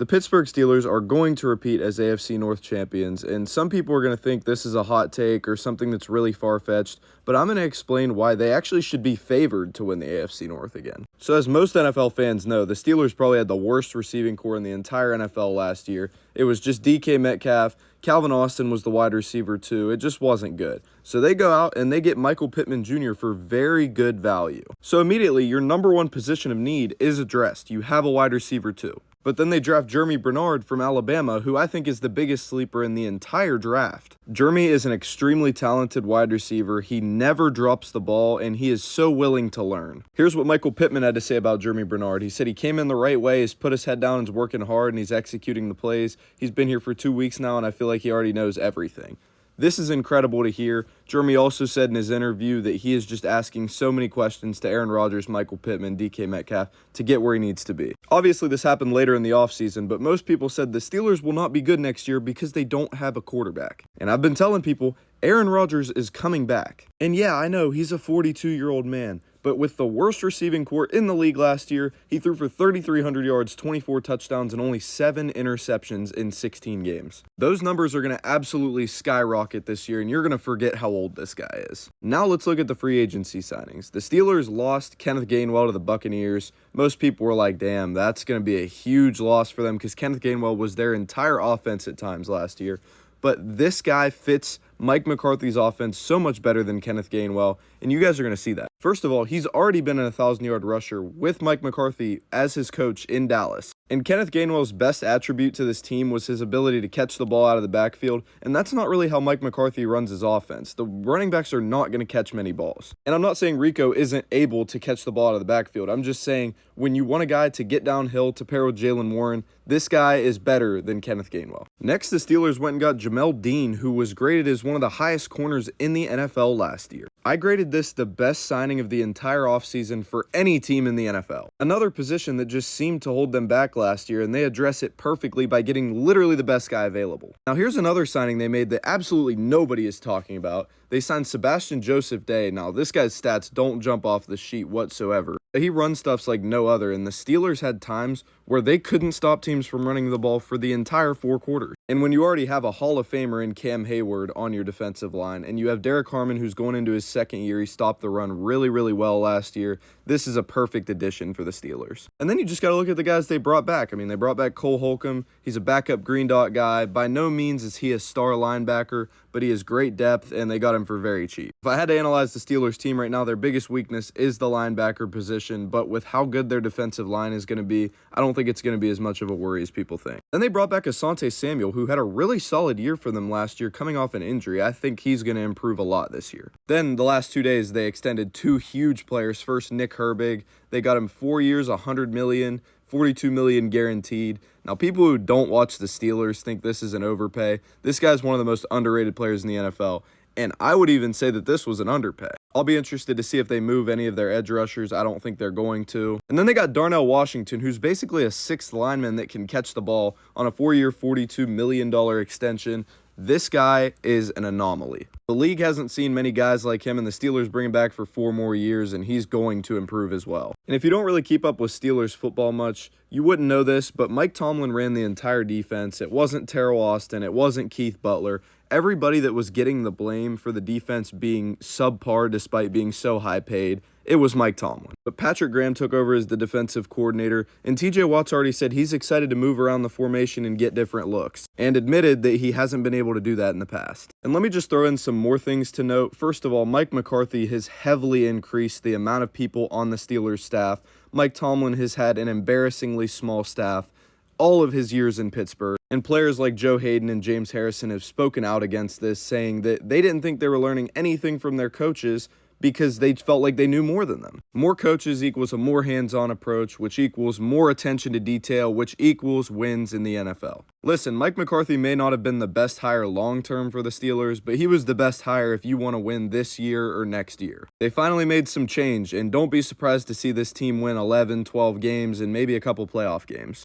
The Pittsburgh Steelers are going to repeat as AFC North Champions, and some people are going to think this is a hot take or something that's really far-fetched, but I'm going to explain why they actually should be favored to win the AFC North again. So as most NFL fans know, the Steelers probably had the worst receiving core in the entire NFL last year. It was just DK Metcalf. Calvin Austin was the wide receiver too. It just wasn't good. So they go out and they get Michael Pittman Jr. for very good value. So immediately, your number one position of need is addressed. You have a wide receiver too. But then they draft Jeremy Bernard from Alabama, who I think is the biggest sleeper in the entire draft. Jeremy is an extremely talented wide receiver. He never drops the ball, and he is so willing to learn. Here's what Michael Pittman had to say about Jeremy Bernard. He said he came in the right way, he's put his head down, and is working hard, and he's executing the plays. He's been here for 2 weeks now, and I feel like he already knows everything. This is incredible to hear. Jeremy also said in his interview that he is just asking so many questions to Aaron Rodgers, Michael Pittman, DK Metcalf to get where he needs to be. Obviously, this happened later in the offseason, but most people said the Steelers will not be good next year because they don't have a quarterback. And I've been telling people, Aaron Rodgers is coming back. And yeah, I know, he's a 42-year-old man. But with the worst receiving core in the league last year, he threw for 3,300 yards, 24 touchdowns, and only 7 interceptions in 16 games. Those numbers are going to absolutely skyrocket this year, and you're going to forget how old this guy is. Now let's look at the free agency signings. The Steelers lost Kenneth Gainwell to the Buccaneers. Most people were like, damn, that's going to be a huge loss for them because Kenneth Gainwell was their entire offense at times last year. But this guy fits Mike McCarthy's offense so much better than Kenneth Gainwell, and you guys are going to see that. First of all, he's already been an 1,000-yard rusher with Mike McCarthy as his coach in Dallas. And Kenneth Gainwell's best attribute to this team was his ability to catch the ball out of the backfield, and that's not really how Mike McCarthy runs his offense. The running backs are not going to catch many balls. And I'm not saying Rico isn't able to catch the ball out of the backfield. I'm just saying when you want a guy to get downhill to pair with Jaylen Warren, this guy is better than Kenneth Gainwell. Next, the Steelers went and got Jamel Dean, who was graded as one of the highest corners in the NFL last year. I graded this the best signing of the entire offseason for any team in the NFL. Another position that just seemed to hold them back last year, and they address it perfectly by getting literally the best guy available. Now here's another signing they made that absolutely nobody is talking about. They signed Sebastian Joseph Day. Now this guy's stats don't jump off the sheet whatsoever. He runs stuffs like no other, and the Steelers had times where they couldn't stop teams from running the ball for the entire 4 quarters. And when you already have a Hall of Famer in Cam Hayward on your defensive line, and you have Derek Harmon who's going into his second year, he stopped the run really, really well last year. This is a perfect addition for the Steelers. And then you just got to look at the guys they brought back. I mean, they brought back Cole Holcomb. He's a backup green dot guy. By no means is he a star linebacker, but he has great depth, and they got him for very cheap. If I had to analyze the Steelers team right now, their biggest weakness is the linebacker position, but with how good their defensive line is going to be, I don't think it's going to be as much of a worry as people think. Then they brought back Asante Samuel, who had a really solid year for them last year coming off an injury. I think he's going to improve a lot this year. Then the last 2 days, they extended 2 huge players. First, Nick Herbig. They got him 4 years, $100 million, $42 million guaranteed. Now, people who don't watch the Steelers think this is an overpay. This guy's one of the most underrated players in the NFL, and I would even say that this was an underpay. I'll be interested to see if they move any of their edge rushers. I don't think they're going to. And then they got Darnell Washington, who's basically a 6th lineman that can catch the ball on a 4-year, $42 million extension. This guy is an anomaly. The league hasn't seen many guys like him, and the Steelers bring him back for 4 more years, and he's going to improve as well. And if you don't really keep up with Steelers football much, you wouldn't know this, but Mike Tomlin ran the entire defense. It wasn't Terrell Austin. It wasn't Keith Butler. Everybody that was getting the blame for the defense being subpar despite being so high paid, it was Mike Tomlin. But Patrick Graham took over as the defensive coordinator, and TJ Watt's already said he's excited to move around the formation and get different looks, and admitted that he hasn't been able to do that in the past. And let me just throw in some more things to note. First of all, Mike McCarthy has heavily increased the amount of people on the Steelers staff. Mike Tomlin has had an embarrassingly small staff all of his years in Pittsburgh. And players like Joe Hayden and James Harrison have spoken out against this, saying that they didn't think they were learning anything from their coaches because they felt like they knew more than them. More coaches equals a more hands-on approach, which equals more attention to detail, which equals wins in the NFL. Listen, Mike McCarthy may not have been the best hire long-term for the Steelers, but he was the best hire if you want to win this year or next year. They finally made some change, and don't be surprised to see this team win 11, 12 games and maybe a couple playoff games.